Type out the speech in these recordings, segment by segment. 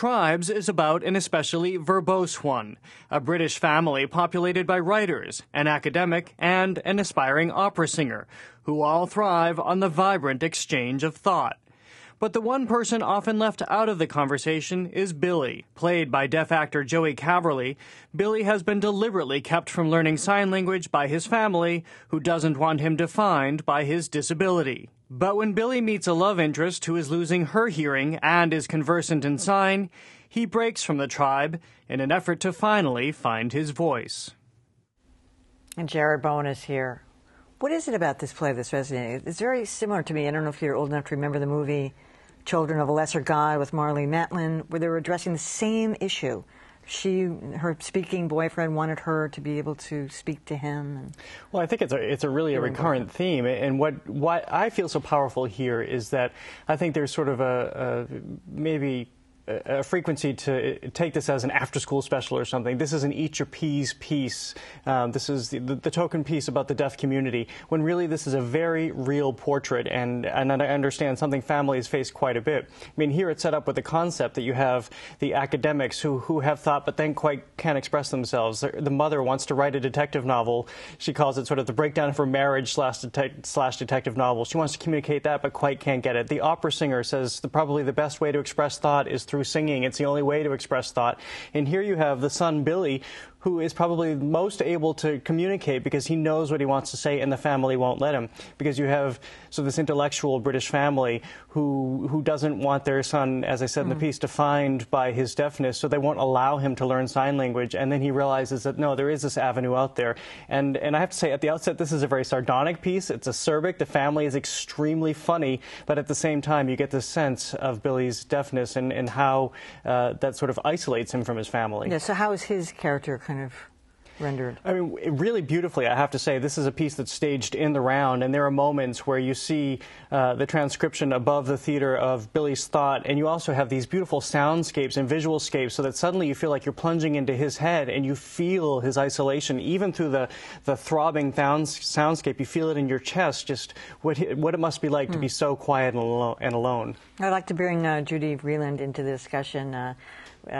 Tribes is about an especially verbose one, a British family populated by writers, an academic, and an aspiring opera singer, who all thrive on the vibrant exchange of thought. But the one person often left out of the conversation is Billy. Played by deaf actor Joey Caverly, Billy has been deliberately kept from learning sign language by his family, who doesn't want him defined by his disability. But when Billy meets a love interest who is losing her hearing and is conversant in sign, he breaks from the tribe in an effort to finally find his voice. And Jared Bowen is here. What is it about this play that's resonating? It's very similar to me. I don't know if you're old enough to remember the movie Children of a Lesser God with Marlee Matlin, where they were addressing the same issue. Her speaking boyfriend wanted her to be able to speak to him. Well, I think it's a really recurrent theme. And what I feel so powerful here is that I think there's sort of maybe a frequency to take this as an after-school special or something. This is an eat your peas piece. This is the token piece about the deaf community, when really this is a very real portrait, and I understand something families face quite a bit. I mean, here it's set up with the concept that you have the academics who have thought but then quite can't express themselves. The mother wants to write a detective novel. She calls it sort of the breakdown of her marriage slash detective novel. She wants to communicate that but quite can't get it. The opera singer says probably the best way to express thought is through singing. It's the only way to express thought. And here you have the son, Billy, who is probably most able to communicate because he knows what he wants to say and the family won't let him. Because you have this intellectual British family who doesn't want their son, as I said in the piece, defined by his deafness, so they won't allow him to learn sign language. And then he realizes that, no, there is this avenue out there. And I have to say, at the outset, this is a very sardonic piece. It's acerbic. The family is extremely funny. But at the same time, you get this sense of Billy's deafness and how that sort of isolates him from his family. Yeah, so how is his character kind of rendered? I mean, really beautifully, I have to say. This is a piece that's staged in the round, and there are moments where you see the transcription above the theater of Billy's thought, and you also have these beautiful soundscapes and visualscapes, so that suddenly you feel like you're plunging into his head, and you feel his isolation, even through the throbbing soundscape. You feel it in your chest, just what it must be like to be so quiet and alone. I'd like to bring Judy Vreeland into the discussion.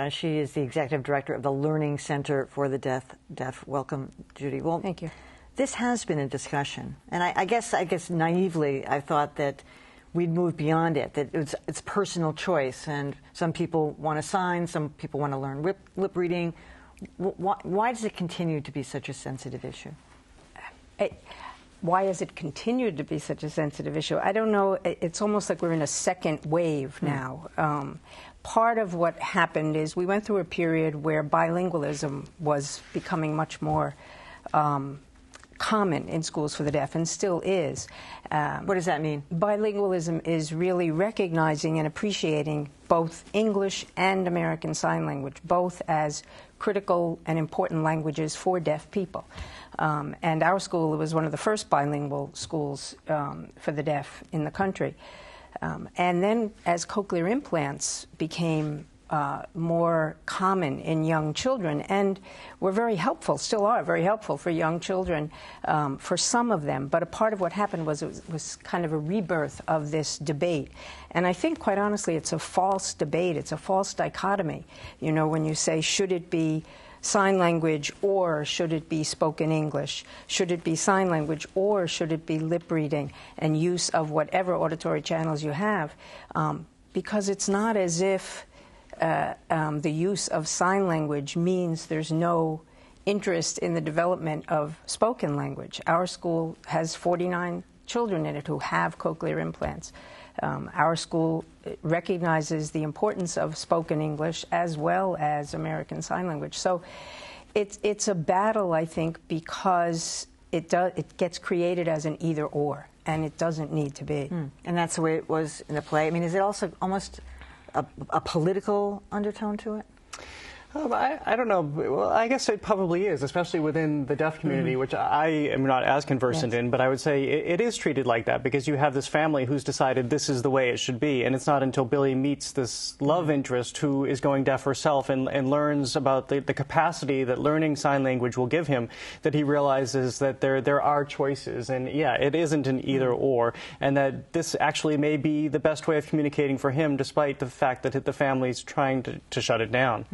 She is the executive director of the Learning Center for the Deaf. Welcome, Judy. Well, thank you. This has been a discussion, and I guess naively I thought that we'd move beyond it, that it's personal choice, and some people want to sign, some people want to learn lip reading. Why does it continue to be such a sensitive issue? Why has it continued to be such a sensitive issue? I don't know. It's almost like we're in a second wave now. Part of what happened is we went through a period where bilingualism was becoming much more common in schools for the deaf, and still is. What does that mean? Bilingualism is really recognizing and appreciating both English and American Sign Language, both as critical and important languages for deaf people. And our school was one of the first bilingual schools for the deaf in the country. And then as cochlear implants became more common in young children, and were very helpful, still are very helpful for young children, for some of them. But a part of what happened was it was kind of a rebirth of this debate. And I think, quite honestly, it's a false debate. It's a false dichotomy. You know, when you say, should it be sign language or should it be spoken English? Should it be sign language or should it be lip reading and use of whatever auditory channels you have? Because it's not as if the use of sign language means there's no interest in the development of spoken language. Our school has 49 children in it who have cochlear implants. Our school recognizes the importance of spoken English as well as American Sign Language. So it's a battle, I think, because it gets created as an either-or, and it doesn't need to be. And that's the way it was in the play. I mean, is it also almost a political undertone to it? I don't know. Well, I guess it probably is, especially within the deaf community, which I am not as conversant in, but I would say it is treated like that because you have this family who's decided this is the way it should be, and it's not until Billy meets this love interest who is going deaf herself and learns about the capacity that learning sign language will give him that he realizes that there are choices, and yeah, it isn't an either or, and that this actually may be the best way of communicating for him despite the fact that the family's trying to shut it down.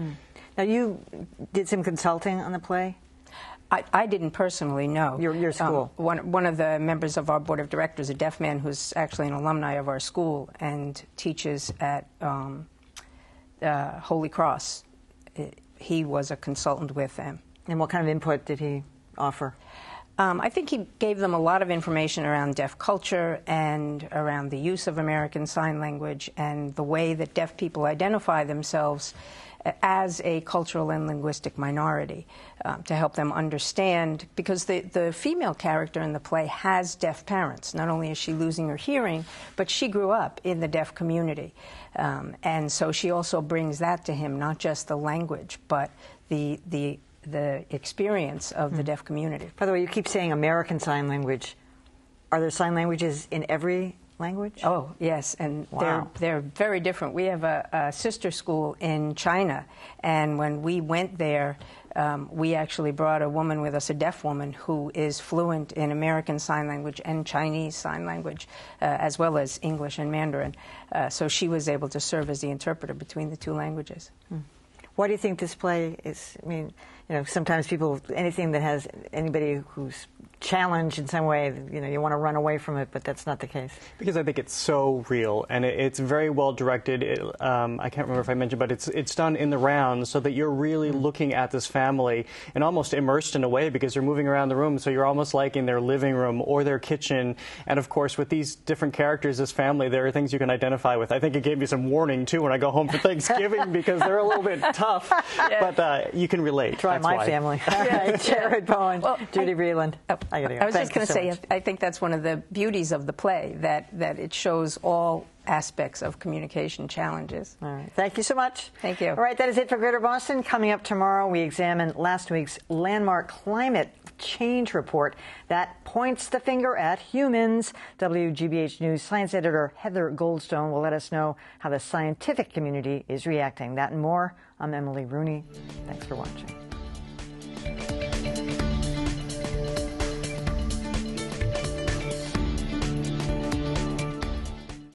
Now, you did some consulting on the play? I didn't personally, no. Your school? One of the members of our board of directors, a deaf man who's actually an alumni of our school and teaches at Holy Cross, he was a consultant with them. And what kind of input did he offer? I think he gave them a lot of information around deaf culture and around the use of American Sign Language and the way that deaf people identify themselves as a cultural and linguistic minority, to help them understand, because the female character in the play has deaf parents. Not only is she losing her hearing, but she grew up in the deaf community. And so she also brings that to him, not just the language, but the experience of the deaf community. By the way, you keep saying American Sign Language. Are there sign languages in every language? Oh, yes, and wow. they're very different. We have a sister school in China, and when we went there, we actually brought a woman with us, a deaf woman, who is fluent in American Sign Language and Chinese Sign Language, as well as English and Mandarin. So she was able to serve as the interpreter between the two languages. Why do you think this play is, I mean, you know, sometimes people, anything that has anybody who's challenged in some way, you know, you want to run away from it, but that's not the case. Because I think it's so real, and it's very well directed. I can't remember if I mentioned, but it's done in the round so that you're really looking at this family and almost immersed in a way because you're moving around the room, so you're almost like in their living room or their kitchen. And of course, with these different characters, this family, there are things you can identify with. I think it gave me some warning, too, when I go home for Thanksgiving because they're a little bit tough, but you can relate. Try That's my why. family. All right, Jared Bowen, Judy Vreeland. I gotta go. I was just going to say, much. I think that's one of the beauties of the play, that it shows all aspects of communication challenges. All right. Thank you so much. Thank you. All right, that is it for Greater Boston. Coming up tomorrow, we examine last week's landmark climate change report that points the finger at humans. WGBH News science editor Heather Goldstone will let us know how the scientific community is reacting. That and more. I'm Emily Rooney. Thanks for watching.